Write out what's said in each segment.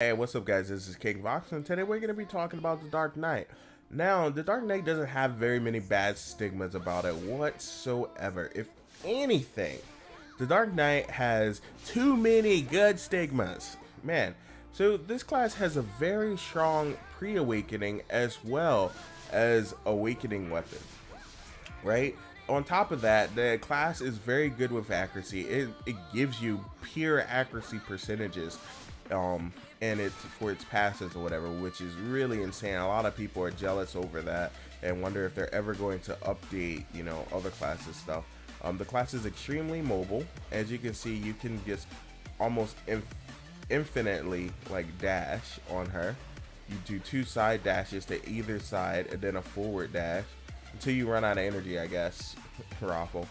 Hey, what's up guys, this is King Vox, and today we're going to be talking about The Dark Knight. Now, The Dark Knight doesn't have very many bad stigmas about it whatsoever. If anything, The Dark Knight has too many good stigmas. Man, so this class has a very strong pre-awakening as well as awakening weapon, right? On top of that, the class is very good with accuracy. It gives you pure accuracy percentages and it's for its passes or whatever, which is really insane. A lot of people are jealous over that and wonder if they're ever going to update, you know, other classes stuff. The class is extremely mobile. As you can see, you can just almost infinitely like dash on her. You do 2 side dashes to either side and then a forward dash until you run out of energy, I guess. Raffle.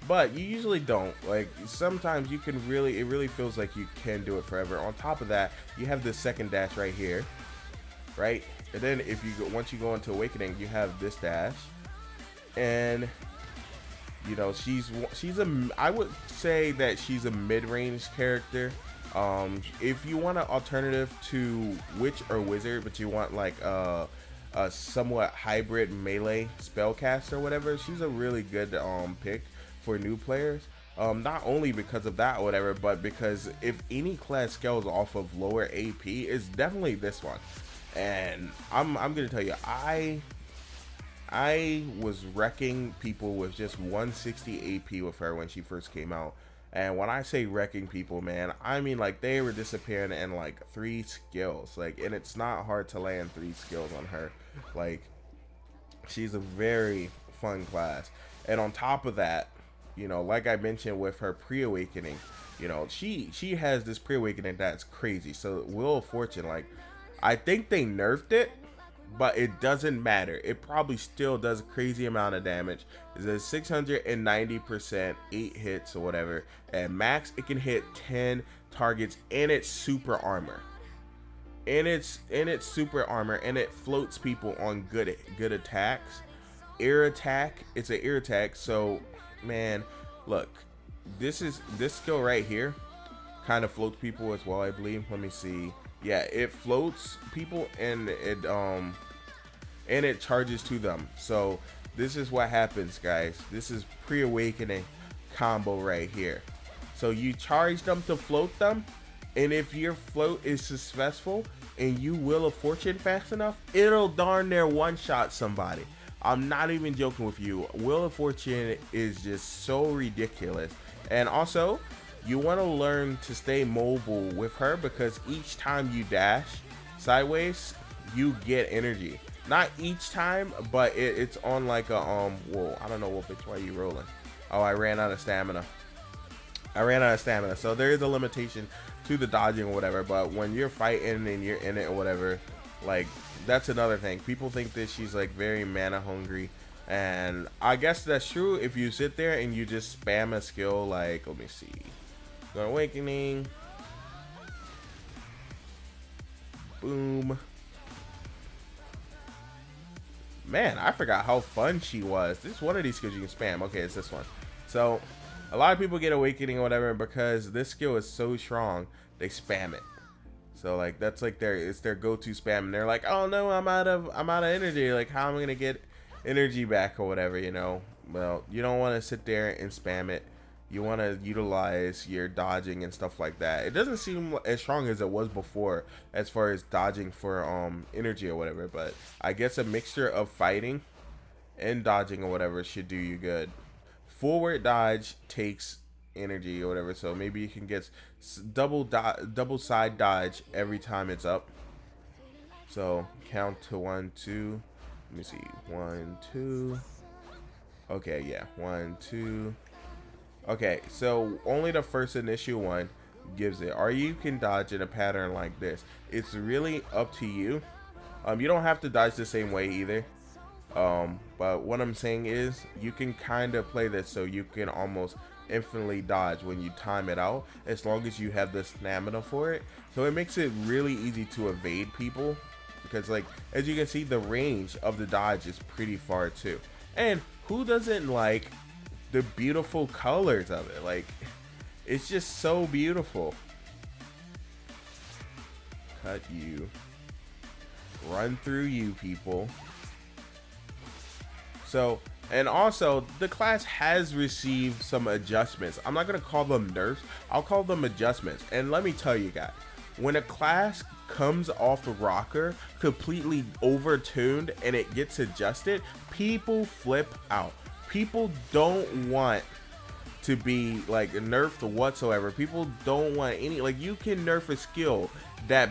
But you usually don't. Like, sometimes you can it really feels like you can do it forever. On top of that, you have this second dash right here, right? And then if you go, once you go into awakening, you have this dash, and you know she's I would say that she's a mid-range character. If you want an alternative to witch or wizard, but you want like a somewhat hybrid melee spellcast or whatever, she's a really good pick for new players. Not only because of that or whatever, but because if any class scales off of lower AP, it's definitely this one. And I'm gonna tell you, I was wrecking people with just 160 AP with her when she first came out. And when I say wrecking people, man, I mean like they were disappearing in like 3 skills. Like, and it's not hard to land 3 skills on her. Like, she's a very fun class. And on top of that, you know, like I mentioned with her pre-awakening, you know, she has this pre-awakening that's crazy. So Wheel of Fortune, like, I think they nerfed it, but it doesn't matter. It probably still does a crazy amount of damage. It's a 690%, 8 hits or whatever, and max it can hit 10 targets in its super armor. In its super armor, and it floats people on good attacks. Air attack, it's an air attack, so man, look, this skill right here kind of floats people as well, I believe. Let me see. Yeah, it floats people and it charges to them. So this is what happens, guys. This is pre-awakening combo right here. So you charge them to float them, and if your float is successful and you Wheel of Fortune fast enough, it'll darn near one-shot somebody. I'm not even joking with you. Wheel of Fortune is just so ridiculous. And also, you want to learn to stay mobile with her, because each time you dash sideways, you get energy. Not each time, but it's on like a whoa, I don't know what bitch, why are you rolling? Oh, I ran out of stamina. So there is a limitation to the dodging or whatever, but when you're fighting and you're in it or whatever, like, that's another thing. People think that she's like very mana hungry, and I guess that's true if you sit there and you just spam a skill. Like, let me see, awakening, boom. Man, I forgot how fun she was. This is one of these skills you can spam. Okay, it's this one. So a lot of people get awakening or whatever because this skill is so strong, they spam it. So like that's like it's their go-to spam, and they're like, oh no, I'm out of energy. Like, how am I gonna get energy back or whatever, you know? Well, you don't want to sit there and spam it. You want to utilize your dodging and stuff like that. It doesn't seem as strong as it was before as far as dodging for energy or whatever, but I guess a mixture of fighting and dodging or whatever should do you good. Forward dodge takes energy or whatever, so maybe you can get double side dodge every time it's up. So count to 1 2, let me see, 1 2, okay, yeah, 1 2. Okay, so only the first initial one gives it, or you can dodge in a pattern like this. It's really up to you. You don't have to dodge the same way either. But what I'm saying is you can kind of play this so you can almost infinitely dodge when you time it out, as long as you have the stamina for it. So it makes it really easy to evade people, because like, as you can see, the range of the dodge is pretty far too. And who doesn't like the beautiful colors of it? Like, it's just so beautiful. cut you, run through you people. So, and also the class has received some adjustments. I'm not gonna call them nerfs, I'll call them adjustments. And let me tell you guys, when a class comes off the rocker completely overtuned and it gets adjusted, people flip out. People don't want to be like nerfed whatsoever. People don't want any, like, you can nerf a skill that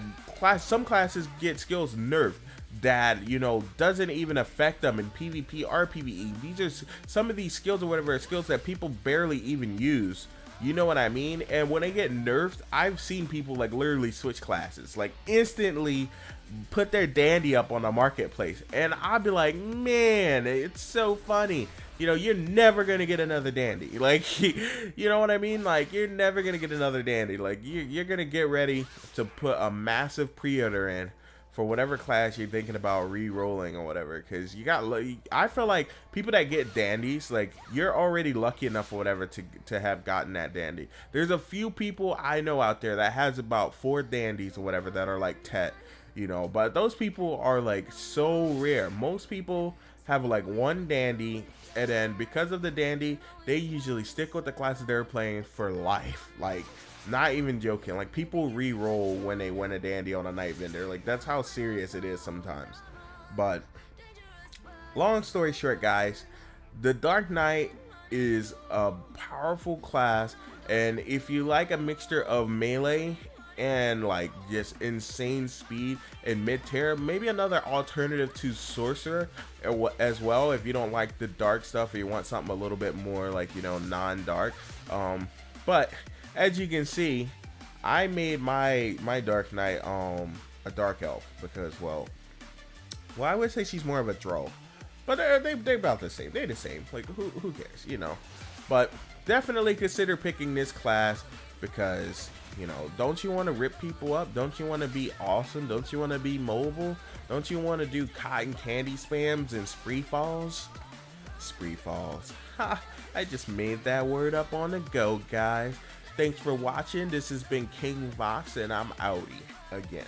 some classes get skills nerfed that, you know, doesn't even affect them in PvP or PvE. These are some of these skills or whatever, skills that people barely even use. You know what I mean? And when they get nerfed, I've seen people like literally switch classes, like instantly put their dandy up on the marketplace. And I'll be like, man, it's so funny. You know, you're never gonna get another dandy. Like, you know what I mean? Like, you're never gonna get another dandy. Like, you're gonna get ready to put a massive pre-order in for whatever class you're thinking about re-rolling or whatever, because you got, I feel like people that get dandies, like, you're already lucky enough or whatever to have gotten that dandy. There's a few people I know out there that has about 4 dandies or whatever that are like Tet, you know, but those people are like so rare. Most people have like 1 dandy, and then because of the dandy, they usually stick with the classes they're playing for life. Like, not even joking. Like, people re-roll when they win a dandy on a night vendor. Like, that's how serious it is sometimes. But long story short, guys, the Dark Knight is a powerful class, and if you like a mixture of melee and like just insane speed and mid-tier, maybe another alternative to Sorcerer as well, if you don't like the dark stuff or you want something a little bit more like, you know, non-dark. But as you can see, I made my Dark Knight a Dark Elf because, well, I would say she's more of a troll, but they're about the same. They're the same. Like, who cares, you know? But definitely consider picking this class because, you know, don't you want to rip people up? Don't you want to be awesome? Don't you want to be mobile? Don't you want to do cotton candy spams and spree falls? Spree falls. Ha! I just made that word up on the go, guys. Thanks for watching. This has been King Vox, and I'm outie again.